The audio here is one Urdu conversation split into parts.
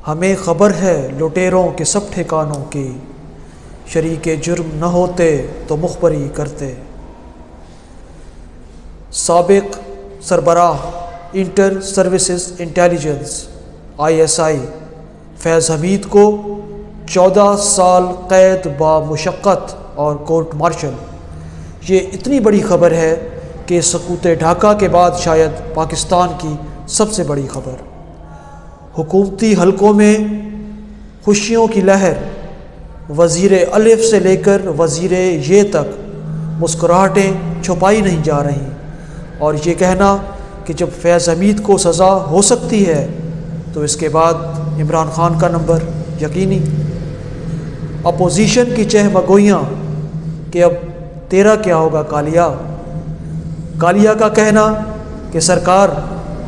ہمیں خبر ہے لٹیروں کے سب ٹھکانوں کی، شریک جرم نہ ہوتے تو مخبری کرتے۔ سابق سربراہ انٹر سروسز انٹیلیجنس ISI فیض حمید کو 14 سال قید با مشقت اور کورٹ مارشل۔ یہ اتنی بڑی خبر ہے کہ سقوط ڈھاکہ کے بعد شاید پاکستان کی سب سے بڑی خبر۔ حکومتی حلقوں میں خوشیوں کی لہر، وزیر الف سے لے کر وزیر یہ تک مسکراہٹیں چھپائی نہیں جا رہیں، اور یہ کہنا کہ جب فیض حمید کو سزا ہو سکتی ہے تو اس کے بعد عمران خان کا نمبر یقینی۔ اپوزیشن کی چہمگوئیاں کہ اب تیرا کیا ہوگا کالیا۔ کالیا کا کہنا کہ سرکار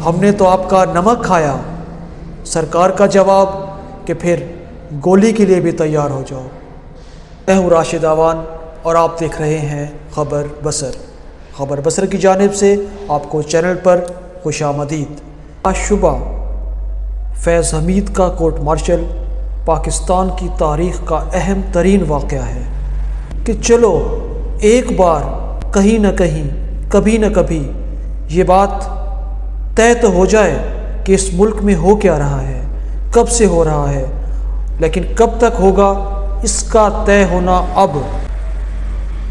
ہم نے تو آپ کا نمک کھایا۔ سرکار کا جواب کہ پھر گولی کے لیے بھی تیار ہو جاؤ۔ میں ہوں راشد اعوان اور آپ دیکھ رہے ہیں خبر بصر۔ خبر بصر کی جانب سے آپ کو چینل پر خوش آمدید۔ شبہ فیض حمید کا کورٹ مارشل پاکستان کی تاریخ کا اہم ترین واقعہ ہے کہ چلو ایک بار کہیں نہ کہیں کبھی نہ کبھی یہ بات طے تو ہو جائے کہ اس ملک میں ہو کیا رہا ہے، کب سے ہو رہا ہے، لیکن کب تک ہوگا اس کا طے ہونا اب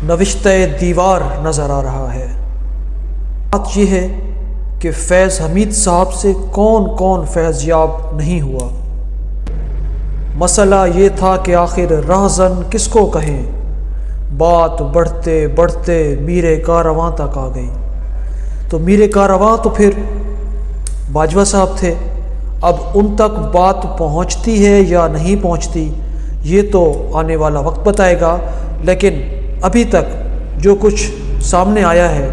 نوشتہ دیوار نظر آ رہا ہے۔ بات یہ ہے کہ فیض حمید صاحب سے کون کون فیض یاب نہیں ہوا۔ مسئلہ یہ تھا کہ آخر راہزن کس کو کہیں۔ بات بڑھتے بڑھتے میرے کارواں تک آ گئی، تو میرے کارواں تو پھر باجوہ صاحب تھے۔ اب ان تک بات پہنچتی ہے یا نہیں پہنچتی یہ تو آنے والا وقت بتائے گا، لیکن ابھی تک جو کچھ سامنے آیا ہے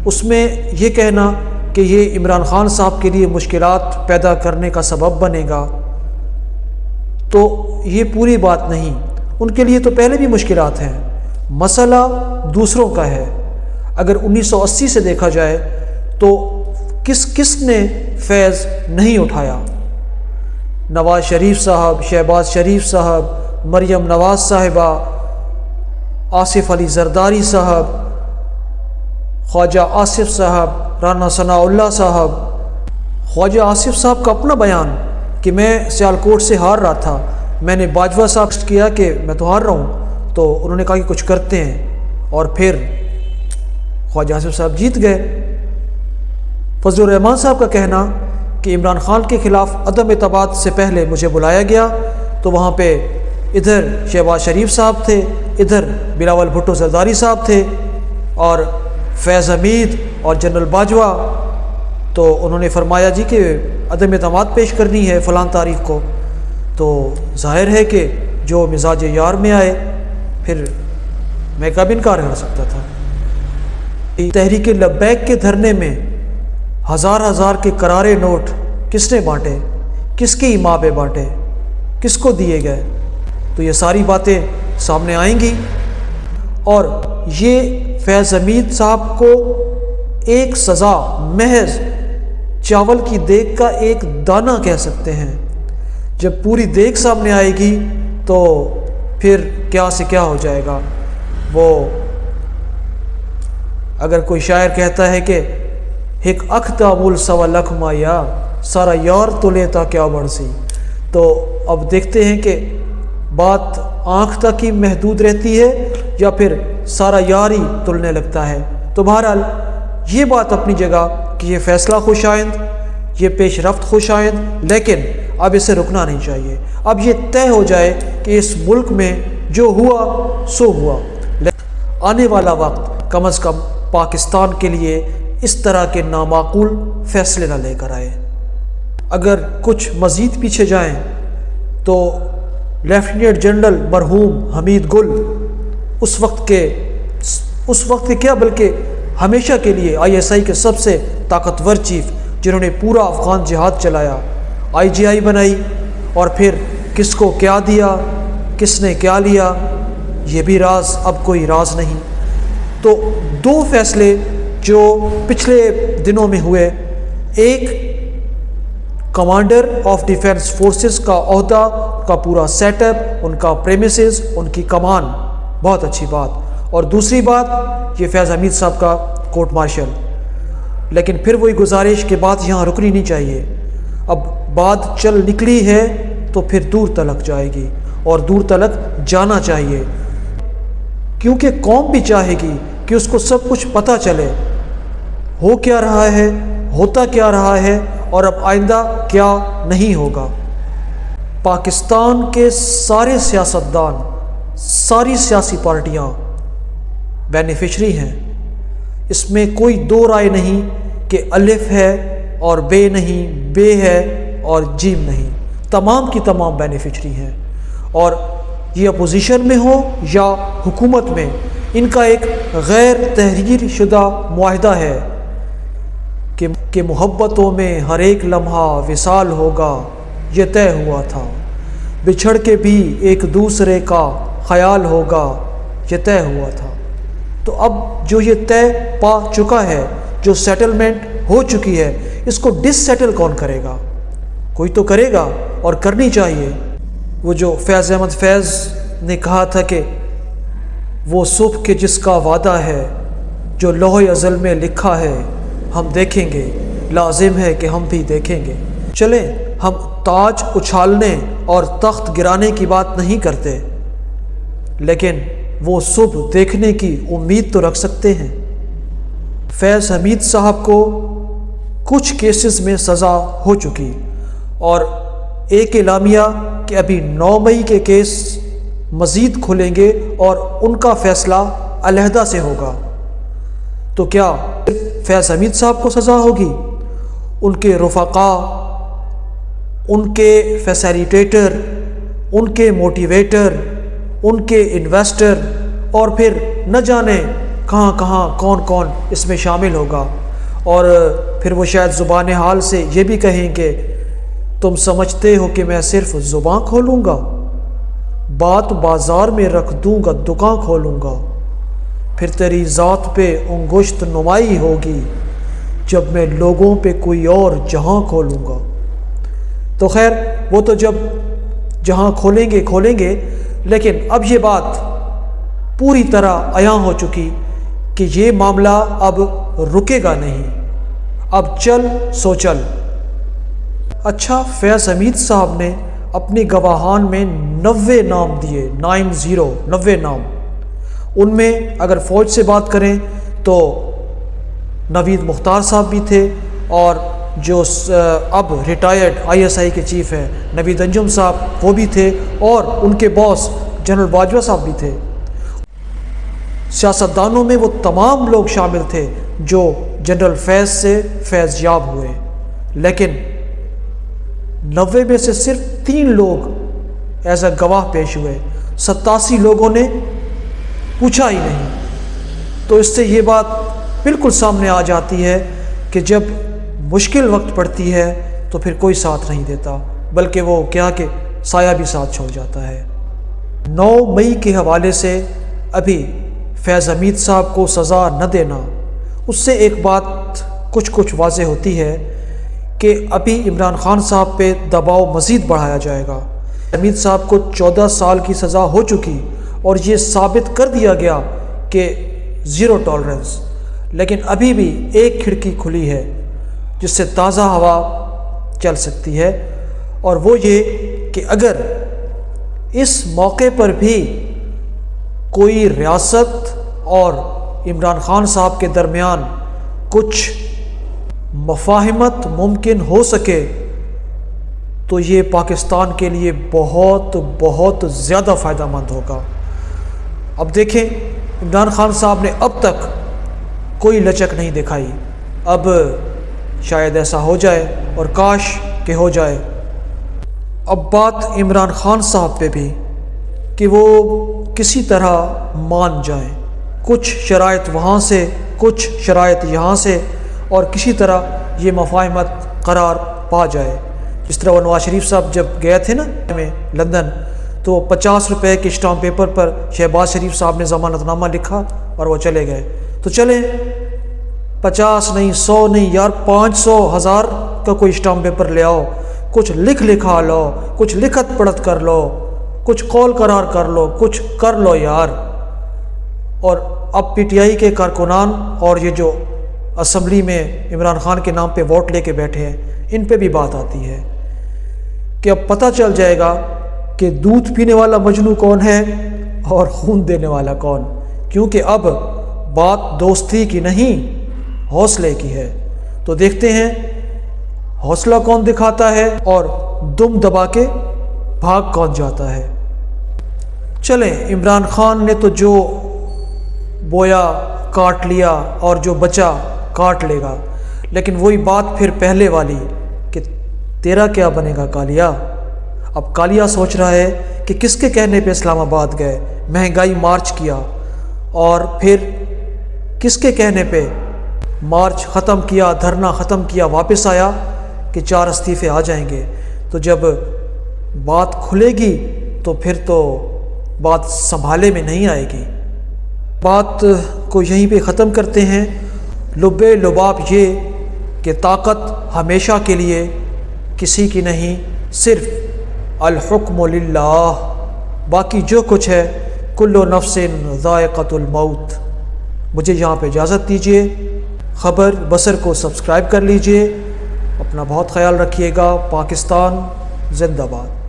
اس میں یہ کہنا کہ یہ عمران خان صاحب کے لیے مشکلات پیدا کرنے کا سبب بنے گا تو یہ پوری بات نہیں۔ ان کے لیے تو پہلے بھی مشکلات ہیں، مسئلہ دوسروں کا ہے۔ اگر 1980 سے دیکھا جائے تو کس نے فیض نہیں اٹھایا؟ نواز شریف صاحب، شہباز شریف صاحب، مریم نواز صاحبہ، آصف علی زرداری صاحب، خواجہ آصف صاحب، رانا ثناء اللہ صاحب۔ خواجہ آصف صاحب کا اپنا بیان کہ میں سیالکوٹ سے ہار رہا تھا، میں نے باجوہ صاحب سے کیا کہ میں تو ہار رہا ہوں، تو انہوں نے کہا کہ کچھ کرتے ہیں، اور پھر خواجہ آصف صاحب جیت گئے۔ فضل الرحمان صاحب کا کہنا کہ عمران خان کے خلاف عدم اعتماد سے پہلے مجھے بلایا گیا تو وہاں پہ ادھر شہباز شریف صاحب تھے، ادھر بلاول بھٹو زرداری صاحب تھے، اور فیض حمید اور جنرل باجوہ، تو انہوں نے فرمایا جی کہ عدم اعتماد پیش کرنی ہے فلاں تاریخ کو، تو ظاہر ہے کہ جو مزاج یار میں آئے پھر میں کب انکار کر سکتا تھا۔ تحریک لبیک کے دھرنے میں ہزار کے کرارے نوٹ کس نے بانٹے، کس کی ماں پہ بانٹے، کس کو دیے گئے، تو یہ ساری باتیں سامنے آئیں گی، اور یہ فیض حمید صاحب کو ایک سزا محض چاول کی دیگ کا ایک دانہ کہہ سکتے ہیں۔ جب پوری دیگ سامنے آئے گی تو پھر کیا سے کیا ہو جائے گا۔ وہ اگر کوئی شاعر کہتا ہے کہ ایک اکھ تعمول سوا لکھ مایا سارا یار تو لیتا کیا بڑسی، تو اب دیکھتے ہیں کہ بات آنکھ تک ہی محدود رہتی ہے یا پھر سارا یار ہی تلنے لگتا ہے۔ تو بہرحال یہ بات اپنی جگہ کہ یہ فیصلہ خوش آئند، یہ پیش رفت خوش آئند، لیکن اب اسے رکنا نہیں چاہیے۔ اب یہ طے ہو جائے کہ اس ملک میں جو ہوا سو ہوا، آنے والا وقت کم از کم پاکستان کے لیے اس طرح کے نامعقول فیصلے نہ لے کر آئے۔ اگر کچھ مزید پیچھے جائیں تو لیفٹیننٹ جنرل مرحوم حمید گل اس وقت کے کیا بلکہ ہمیشہ کے لیے ISI کے سب سے طاقتور چیف، جنہوں نے پورا افغان جہاد چلایا، IGI بنائی، اور پھر کس کو کیا دیا، کس نے کیا لیا، یہ بھی راز اب کوئی راز نہیں۔ تو دو فیصلے جو پچھلے دنوں میں ہوئے، ایک کمانڈر آف ڈیفینس فورسز کا عہدہ، ان کا پورا سیٹ اپ، ان کا پریمیسز، ان کی کمان، بہت اچھی بات۔ اور دوسری بات یہ فیض حمید صاحب کا کورٹ مارشل، لیکن پھر وہی گزارش کہ بات یہاں رکنی نہیں چاہیے، اب بات چل نکلی ہے تو پھر دور تلک جائے گی اور دور تلک جانا چاہیے، کیونکہ قوم بھی چاہے گی کہ اس کو سب کچھ پتہ چلے، ہو کیا رہا ہے، ہوتا کیا رہا ہے، اور اب آئندہ کیا نہیں ہوگا۔ پاکستان کے سارے سیاستدان، ساری سیاسی پارٹیاں بینیفیشری ہیں، اس میں کوئی دو رائے نہیں کہ الف ہے اور بے نہیں، بے ہے اور جیم نہیں، تمام کی تمام بینیفیشری ہیں۔ اور یہ اپوزیشن میں ہو یا حکومت میں، ان کا ایک غیر تحریر شدہ معاہدہ ہے کہ محبتوں میں ہر ایک لمحہ وصال ہوگا، یہ طے ہوا تھا، بچھڑ کے بھی ایک دوسرے کا خیال ہوگا، یہ طے ہوا تھا۔ تو اب جو یہ طے پا چکا ہے، جو سیٹلمنٹ ہو چکی ہے، اس کو ڈس سیٹل کون کرے گا؟ کوئی تو کرے گا، اور کرنی چاہیے۔ وہ جو فیض احمد فیض نے کہا تھا کہ وہ صبح کے جس کا وعدہ ہے، جو لوح ازل میں لکھا ہے، ہم دیکھیں گے، لازم ہے کہ ہم بھی دیکھیں گے۔ چلیں، ہم تاج اچھالنے اور تخت گرانے کی بات نہیں کرتے، لیکن وہ صبح دیکھنے کی امید تو رکھ سکتے ہیں۔ فیض حمید صاحب کو کچھ کیسز میں سزا ہو چکی، اور ایک اعلامیہ کہ ابھی 9 مئی کے کیس مزید کھلیں گے اور ان کا فیصلہ علیحدہ سے ہوگا۔ تو کیا فیض حمید صاحب کو سزا ہوگی؟ ان کے رفقا، ان کے فیسیلیٹیٹر، ان کے موٹیویٹر، ان کے انویسٹر، اور پھر نہ جانے کہاں کہاں کون کون اس میں شامل ہوگا، اور پھر وہ شاید زبان حال سے یہ بھی کہیں کہ تم سمجھتے ہو کہ میں صرف زباں کھولوں گا، بات بازار میں رکھ دوں گا، دکان کھولوں گا، پھر تیری ذات پہ انگشت نمائی ہوگی جب میں لوگوں پہ کوئی اور جہاں کھولوں گا۔ تو خیر، وہ تو جب جہاں کھولیں گے، لیکن اب یہ بات پوری طرح عیاں ہو چکی کہ یہ معاملہ اب رکے گا نہیں، اب چل سو چل۔ اچھا، فیض حمید صاحب نے اپنی گواہان میں 90 نام دیے، 90 نام۔ ان میں اگر فوج سے بات کریں تو نوید مختار صاحب بھی تھے، اور جو اب ریٹائرڈ ISI کے چیف ہیں نوید انجم صاحب، وہ بھی تھے، اور ان کے باس جنرل باجوہ صاحب بھی تھے۔ سیاستدانوں میں وہ تمام لوگ شامل تھے جو جنرل فیض سے فیض یاب ہوئے، لیکن 90 میں سے صرف 3 لوگ ایز اے گواہ پیش ہوئے، 87 لوگوں نے پوچھا ہی نہیں۔ تو اس سے یہ بات بالکل سامنے آ جاتی ہے کہ جب مشکل وقت پڑتی ہے تو پھر کوئی ساتھ نہیں دیتا، بلکہ وہ کیا کہ سایہ بھی ساتھ چھوڑ جاتا ہے۔ 9 مئی کے حوالے سے ابھی فیض حمید صاحب کو سزا نہ دینا، اس سے ایک بات کچھ واضح ہوتی ہے کہ ابھی عمران خان صاحب پہ دباؤ مزید بڑھایا جائے گا۔ حمید صاحب کو 14 سال کی سزا ہو چکی، اور یہ ثابت کر دیا گیا کہ 0 ٹالرنس، لیکن ابھی بھی ایک کھڑکی کھلی ہے جس سے تازہ ہوا چل سکتی ہے، اور وہ یہ کہ اگر اس موقع پر بھی کوئی ریاست اور عمران خان صاحب کے درمیان کچھ مفاہمت ممکن ہو سکے تو یہ پاکستان کے لیے بہت بہت زیادہ فائدہ مند ہوگا۔ اب دیکھیں، عمران خان صاحب نے اب تک کوئی لچک نہیں دکھائی، اب شاید ایسا ہو جائے، اور کاش کہ ہو جائے۔ اب بات عمران خان صاحب پہ بھی کہ وہ کسی طرح مان جائیں، کچھ شرائط وہاں سے، کچھ شرائط یہاں سے، اور کسی طرح یہ مفاہمت قرار پا جائے۔ جس طرح وہ نواز شریف صاحب جب گئے تھے نا لندن، تو 50 روپے کے اسٹامپ پیپر پر شہباز شریف صاحب نے ضمانت نامہ لکھا اور وہ چلے گئے۔ تو چلیں، 50 نہیں، 100 نہیں یار، 500 1000 کا کوئی اسٹامپ پیپر لے آؤ کچھ لکھ لکھا لو، کچھ لکھت پڑھت کر لو، کچھ قول قرار کر لو، کچھ کر لو یار۔ اور اب پی ٹی آئی کے کارکنان اور یہ جو اسمبلی میں عمران خان کے نام پہ ووٹ لے کے بیٹھے ہیں، ان پہ بھی بات آتی ہے کہ اب پتہ چل جائے گا کہ دودھ پینے والا مجنو کون ہے اور خون دینے والا کون، کیونکہ اب بات دوستی کی نہیں حوصلے کی ہے۔ تو دیکھتے ہیں حوصلہ کون دکھاتا ہے اور دم دبا کے بھاگ کون جاتا ہے۔ چلیں، عمران خان نے تو جو بویا کاٹ لیا اور جو بچا کاٹ لے گا، لیکن وہی بات پھر پہلے والی کہ تیرا کیا بنے گا کالیا۔ اب کالیا سوچ رہا ہے کہ کس کے کہنے پہ اسلام آباد گئے، مہنگائی مارچ کیا، اور پھر کس کے کہنے پہ مارچ ختم کیا، دھرنا ختم کیا، واپس آیا کہ 4 استعفے آ جائیں گے۔ تو جب بات کھلے گی تو پھر تو بات سنبھالے میں نہیں آئے گی۔ بات کو یہیں پہ ختم کرتے ہیں۔ لب لباب یہ کہ طاقت ہمیشہ کے لیے کسی کی نہیں، صرف الحکم للہ، باقی جو کچھ ہے کل نفس ذائقۃ الموت۔ مجھے یہاں پہ اجازت دیجیے، خبر بصر کو سبسکرائب کر لیجئے، اپنا بہت خیال رکھیے گا۔ پاکستان زندہ باد۔